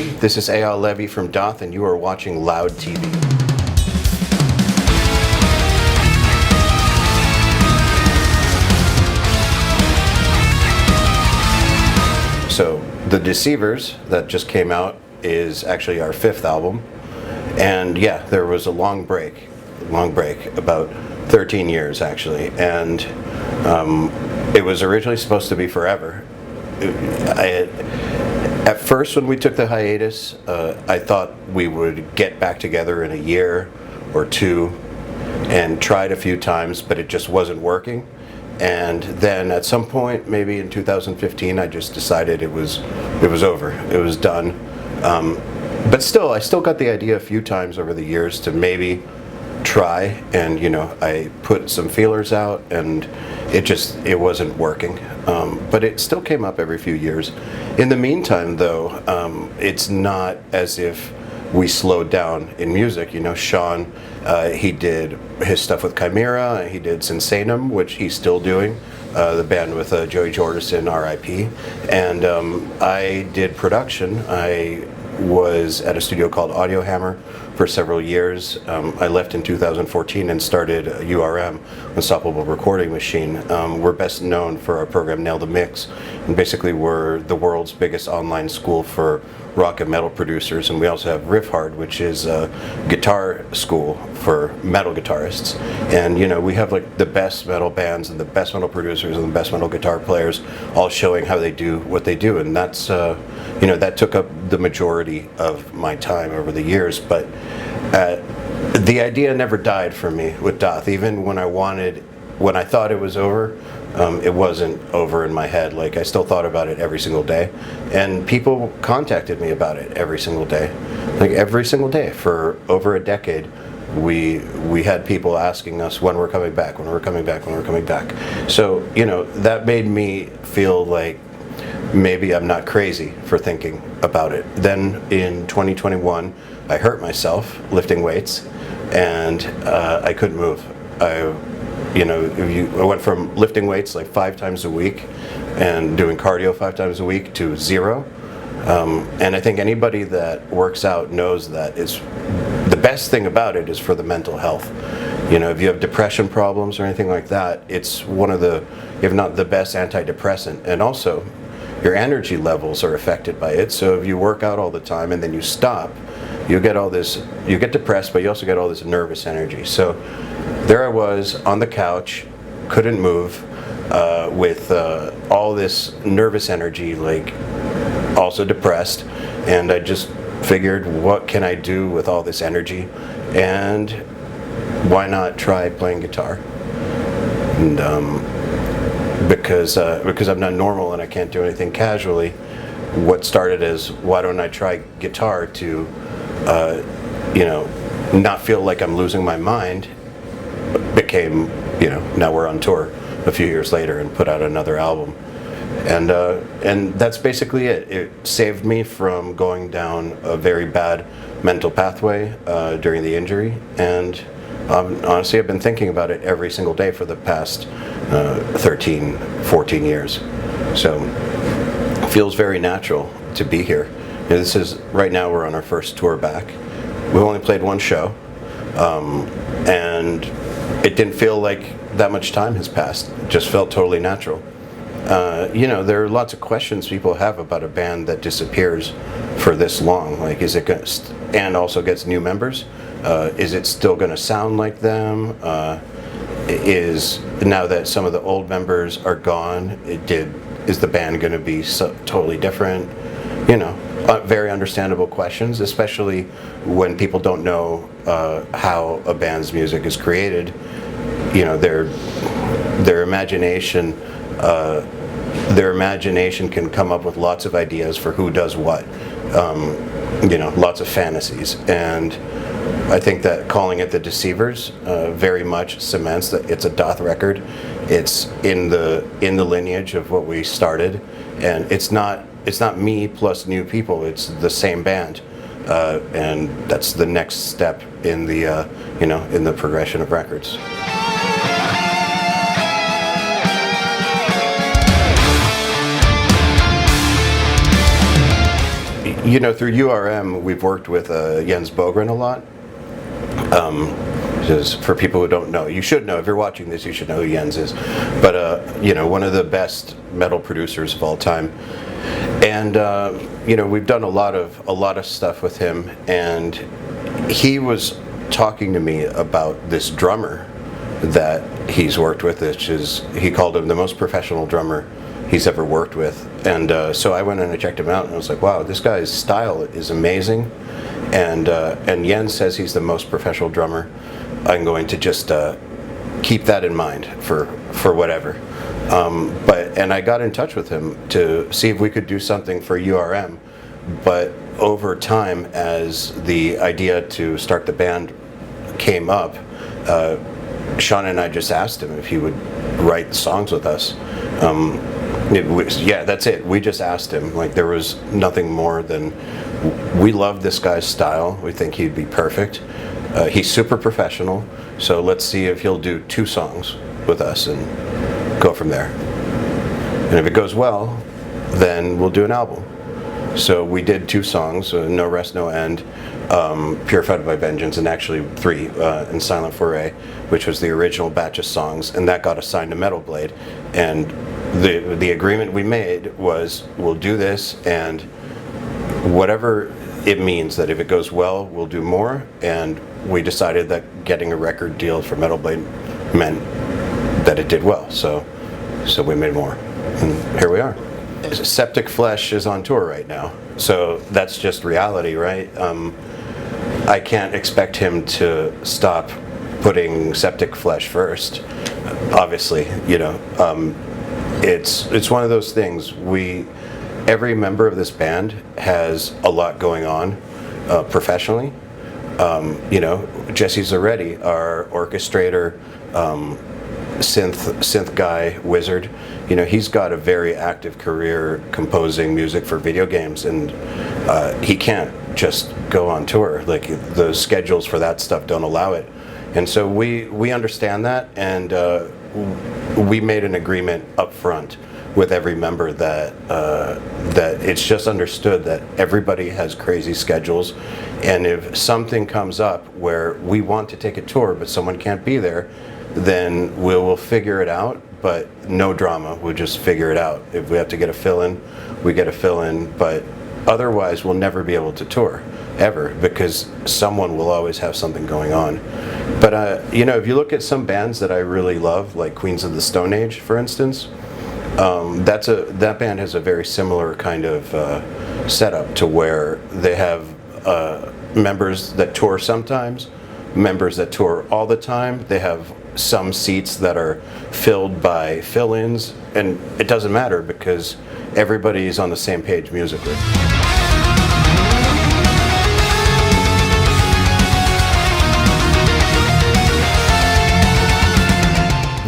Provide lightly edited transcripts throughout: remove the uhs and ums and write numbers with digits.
everybody. This is Eyal Levi from Dååth, and you are watching Loud TV. So, the Deceivers that just came out is actually our 5th album. And yeah, there was a long break, about 13 years actually. And it was originally supposed to be forever. At first, when we took the hiatus, I thought we would get back together in a year or two, and tried a few times, but it just wasn't working. And then at some point, maybe in 2015, I just decided it was over. It was done. But still, I still got the idea a few times over the years to maybe try, and I put some feelers out, and it wasn't working. But it still came up every few years. In the meantime, though, it's not as if we slowed down in music. Sean, he did his stuff with Chimera, he did Sinsanum, which he's still doing, the band with Joey Jordison, R.I.P. And I did production. I was at a studio called Audio Hammer for several years. I left in 2014 and started URM, Unstoppable Recording Machine. We're best known for our program Nail the Mix, and basically we're the world's biggest online school for rock and metal producers, and we also have Riff Hard, which is a guitar school for metal guitarists. And we have like the best metal bands and the best metal producers and the best metal guitar players all showing how they do what they do, and that's that took up the majority of my time over the years. But the idea never died for me with Dååth. Even when I thought it was over, it wasn't over in my head. Like, I still thought about it every single day, and people contacted me about it every single day. Like, every single day for over a decade, we had people asking us when we're coming back, when we're coming back, when we're coming back. So that made me feel like maybe I'm not crazy for thinking about it. Then in 2021, I hurt myself lifting weights, and I couldn't move. I went from lifting weights like 5 times a week and doing cardio 5 times a week to 0. And I think anybody that works out knows that the best thing about it is for the mental health. If you have depression problems or anything like that, it's one of the, if not the best antidepressant. And also, your energy levels are affected by it. So if you work out all the time and then you stop, you get depressed, but you also get all this nervous energy. So there I was on the couch, couldn't move, with all this nervous energy, like also depressed. And I just figured, what can I do with all this energy? And why not try playing guitar? And because I'm not normal and I can't do anything casually, what started as, why don't I try guitar, to not feel like I'm losing my mind, became, now we're on tour a few years later and put out another album. And that's basically it. It saved me from going down a very bad mental pathway during the injury. And honestly, I've been thinking about it every single day for the past 13, 14 years. So it feels very natural to be here. Right now we're on our first tour back. We've only played one show, and it didn't feel like that much time has passed. It just felt totally natural. There are lots of questions people have about a band that disappears for this long. Like, is it going to, and also gets new members? Is it still going to sound like them? Now that some of the old members are gone, is the band going to be totally different? Very understandable questions, especially when people don't know how a band's music is created. Their imagination can come up with lots of ideas for who does what. Lots of fantasies. And I think that calling it the Deceivers very much cements that it's a Dååth record. It's in the lineage of what we started, and it's not me plus new people. It's the same band, and that's the next step in the in the progression of records. You know, through URM, we've worked with Jens Bogren a lot. Just for people who don't know, you should know. If you're watching this, you should know who Jens is. But you know, one of the best metal producers of all time. And you know, we've done a lot of stuff with him. And he was talking to me about this drummer that he's worked with, which is, he called him the most professional drummer he's ever worked with. And so I went and I checked him out, and I was like, wow, this guy's style is amazing. And Jens says he's the most professional drummer. I'm going to just keep that in mind for whatever. And I got in touch with him to see if we could do something for URM. But over time, as the idea to start the band came up, Sean and I just asked him if he would write songs with us. Yeah, that's it. We just asked him. Like, there was nothing more than, we love this guy's style. We think he'd be perfect. He's super professional, so let's see if he'll do 2 songs with us and go from there. And if it goes well, then we'll do an album. So we did 2 songs, No Rest, No End, Purified by Vengeance, and actually 3, in Silent Foray, which was the original batch of songs, and that got assigned to Metal Blade. And the agreement we made was, we'll do this, and whatever it means, that if it goes well, we'll do more. And we decided that getting a record deal for Metal Blade meant that it did well, so we made more, and here we are. Septic Flesh is on tour right now, so that's just reality, right? I can't expect him to stop putting Septic Flesh first, obviously. You know, it's one of those things. Every member of this band has a lot going on professionally. You know, Jesse Zaretti, our orchestrator, synth guy, wizard. You know, he's got a very active career composing music for video games, and he can't just go on tour. Like, the schedules for that stuff don't allow it. And so we understand that, and we made an agreement up front with every member that it's just understood that everybody has crazy schedules, and if something comes up where we want to take a tour but someone can't be there, then we'll figure it out, but no drama. We'll just figure it out. If we have to get a fill-in, we get a fill-in, but otherwise we'll never be able to tour, ever, because someone will always have something going on. But you know, if you look at some bands that I really love, like Queens of the Stone Age, for instance, that band has a very similar kind of setup, to where they have members that tour sometimes, members that tour all the time. They have some seats that are filled by fill-ins, and it doesn't matter because everybody's on the same page musically.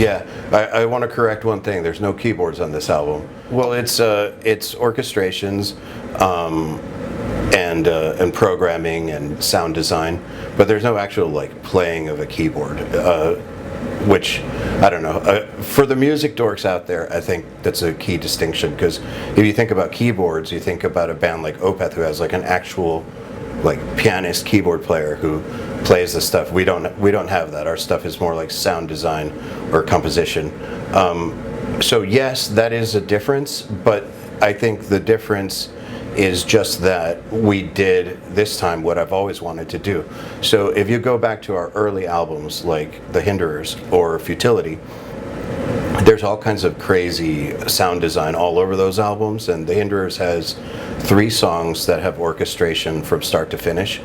Yeah, I want to correct one thing. There's no keyboards on this album. Well, it's orchestrations and programming and sound design, but there's no actual like playing of a keyboard. Which, I don't know, for the music dorks out there, I think that's a key distinction, because if you think about keyboards, you think about a band like Opeth, who has like an actual like pianist keyboard player who plays the stuff. We don't have that. Our stuff is more like sound design or composition. So yes, that is a difference, but I think the difference is just that we did this time what I've always wanted to do. So if you go back to our early albums like The Hinderers or Futility, there's all kinds of crazy sound design all over those albums, and The Hinderers has 3 songs that have orchestration from start to finish.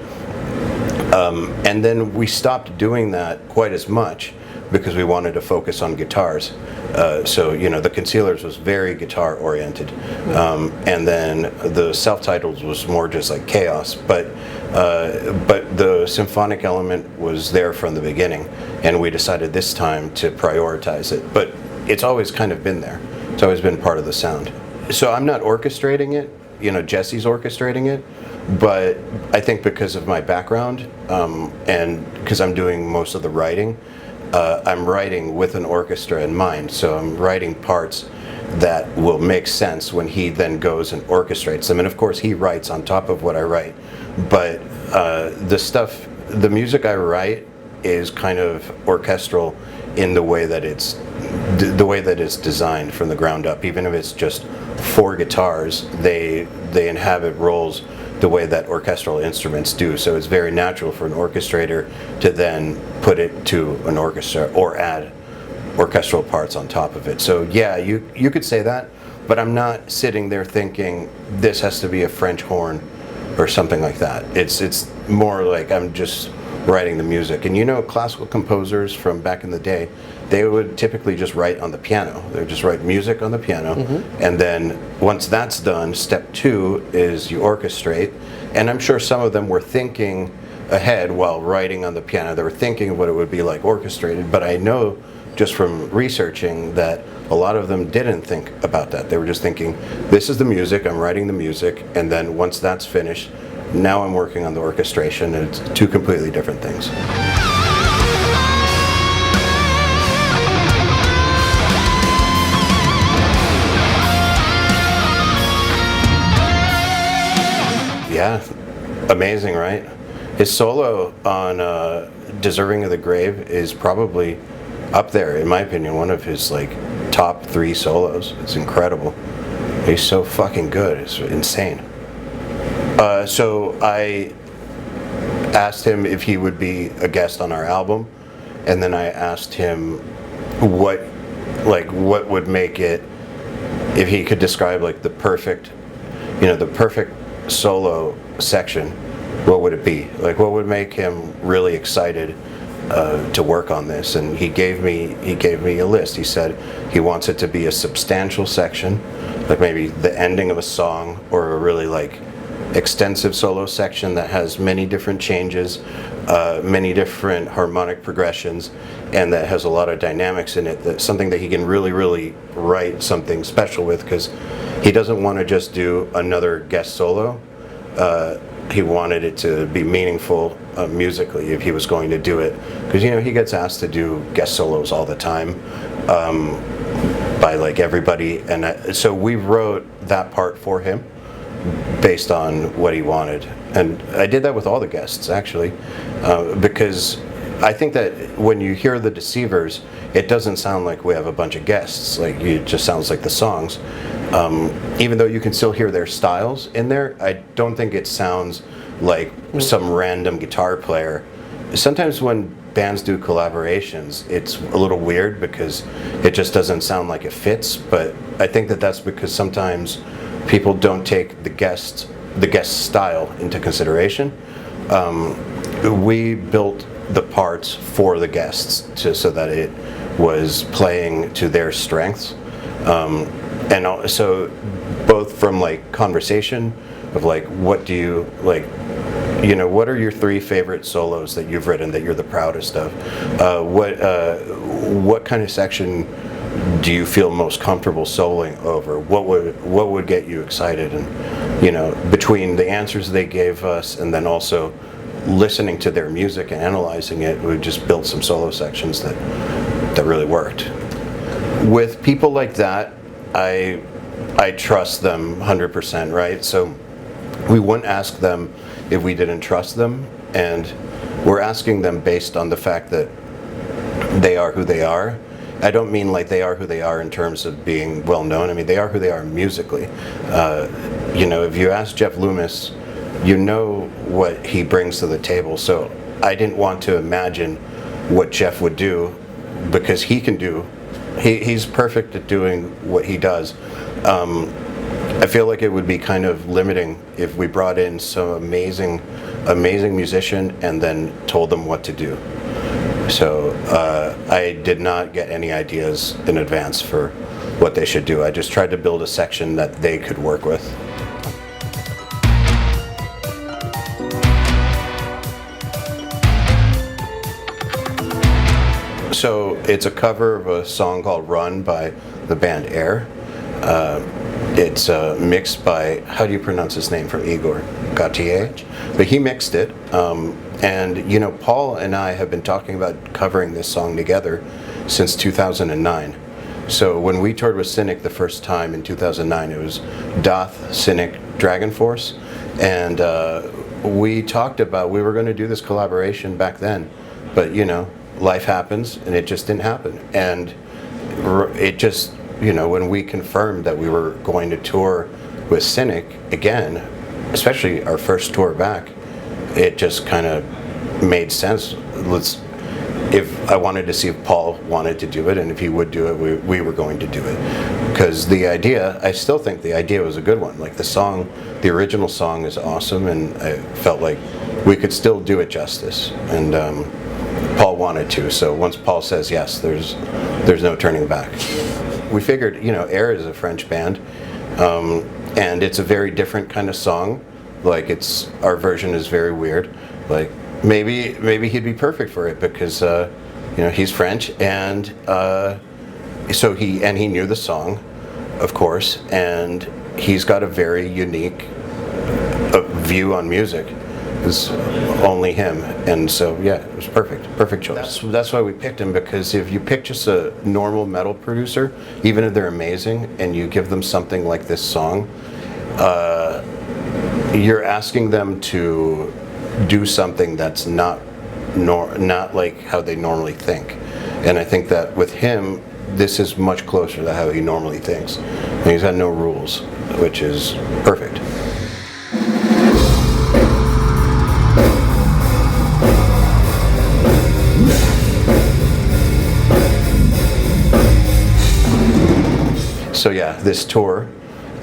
And then we stopped doing that quite as much because we wanted to focus on guitars. So, you know, The Concealers was very guitar oriented. And then the self-titled was more just like chaos. But the symphonic element was there from the beginning, and we decided this time to prioritize it. But it's always kind of been there. It's always been part of the sound. So I'm not orchestrating it, you know, Jesse's orchestrating it. But I think because of my background, and because I'm doing most of the writing, I'm writing with an orchestra in mind. So I'm writing parts that will make sense when he then goes and orchestrates them. And of course he writes on top of what I write, but the music I write is kind of orchestral in the way that it's designed from the ground up. Even if it's just 4 guitars, they inhabit roles the way that orchestral instruments do. So it's very natural for an orchestrator to then put it to an orchestra or add orchestral parts on top of it. So yeah, you could say that, but I'm not sitting there thinking this has to be a French horn or something like that. It's more like I'm just writing the music. And you know, classical composers from back in the day, they would typically just write on the piano. They would just write music on the piano, and then once that's done, step 2 is you orchestrate. And I'm sure some of them were thinking ahead while writing on the piano. They were thinking of what it would be like orchestrated, but I know just from researching that a lot of them didn't think about that. They were just thinking, this is the music, I'm writing the music, and then once that's finished, now I'm working on the orchestration, and it's 2 completely different things. Yeah, amazing, right? His solo on Deserving of the Grave is probably up there, in my opinion, one of his like top 3 solos. It's incredible. He's so fucking good. It's insane. So I asked him if he would be a guest on our album, and then I asked him what would make it, if he could describe like the perfect solo section, what would it be? Like, what would make him really excited to work on this? And he gave me a list. He said he wants it to be a substantial section, like maybe the ending of a song, or a really like extensive solo section that has many different changes, many different harmonic progressions, and that has a lot of dynamics in it. That's something that he can really write something special with, because he doesn't want to just do another guest solo. He wanted it to be meaningful musically if he was going to do it, because you know he gets asked to do guest solos all the time by like everybody, and so we wrote that part for him based on what he wanted. And I did that with all the guests actually, because I think that when you hear the Deceivers, it doesn't sound like we have a bunch of guests. Like, it just sounds like the songs. Even though you can still hear their styles in there, I don't think it sounds like some random guitar player. Sometimes when bands do collaborations, it's a little weird because it just doesn't sound like it fits, but I think that that's because sometimes people don't take the guest style into consideration. We built the parts for the guests so that it was playing to their strengths, and also both from like conversation of like, what do you like, you know, what are your 3 favorite solos that you've written that you're the proudest of? What kind of section do you feel most comfortable soloing over? What would get you excited? And you know, between the answers they gave us and then also listening to their music and analyzing it, we just built some solo sections that really worked. With people like that, I trust them 100%, right? So we wouldn't ask them if we didn't trust them, and we're asking them based on the fact that they are who they are. I don't mean like they are who they are in terms of being well known. I mean, they are who they are musically. You know, if you ask Jeff Loomis, you know what he brings to the table. So I didn't want to imagine what Jeff would do, because he can do. He's perfect at doing what he does. I feel like it would be kind of limiting if we brought in some amazing musician and then told them what to do. So I did not get any ideas in advance for what they should do. I just tried to build a section that they could work with. So it's a cover of a song called Run by the band Air. It's mixed by, how do you pronounce his name, from Igor Gautier? But he mixed it. And you know, Paul and I have been talking about covering this song together since 2009. So when we toured with Cynic the first time in 2009, it was Dååth, Cynic, Dragon Force, and we talked about we were going to do this collaboration back then, but you know, life happens and it just didn't happen. And it just, you know, when we confirmed that we were going to tour with Cynic again, especially our first tour back, it just kind of made sense. If I wanted to see if Paul wanted to do it, and if he would do it, we were going to do it. Because the idea, I still think the idea was a good one. Like the song, the original song is awesome, and I felt like we could still do it justice. And Paul wanted to, so once Paul says yes, there's no turning back. We figured, you know, Air is a French band, and it's a very different kind of song. Like our version is very weird. Like maybe he'd be perfect for it because you know, he's French, and so he knew the song, of course, and he's got a very unique view on music. It's only him, and so yeah, it was perfect choice. That's why we picked him, because if you pick just a normal metal producer, even if they're amazing, and you give them something like this song, you're asking them to do something that's not like how they normally think. And I think that with him, this is much closer to how he normally thinks. And he's got no rules, which is perfect. So yeah, this tour,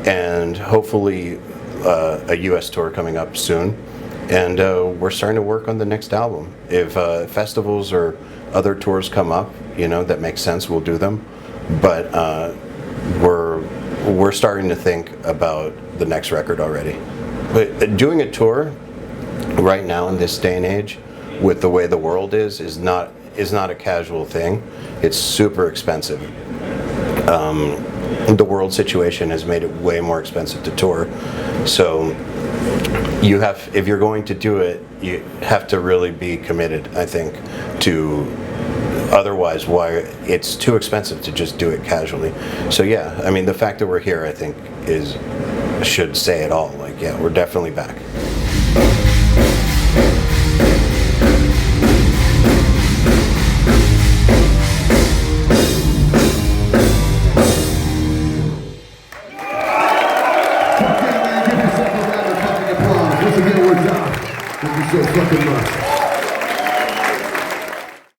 and hopefully a US tour coming up soon. And we're starting to work on the next album. If festivals or other tours come up, you know, that makes sense, we'll do them. But we're starting to think about the next record already. But doing a tour right now in this day and age, with the way the world is not a casual thing. It's super expensive. The world situation has made it way more expensive to tour. So if you're going to do it, you have to really be committed, I think, otherwise it's too expensive to just do it casually. So yeah, I mean, the fact that we're here, I think, should say it all. Like, yeah, we're definitely back. Thank you so fucking much.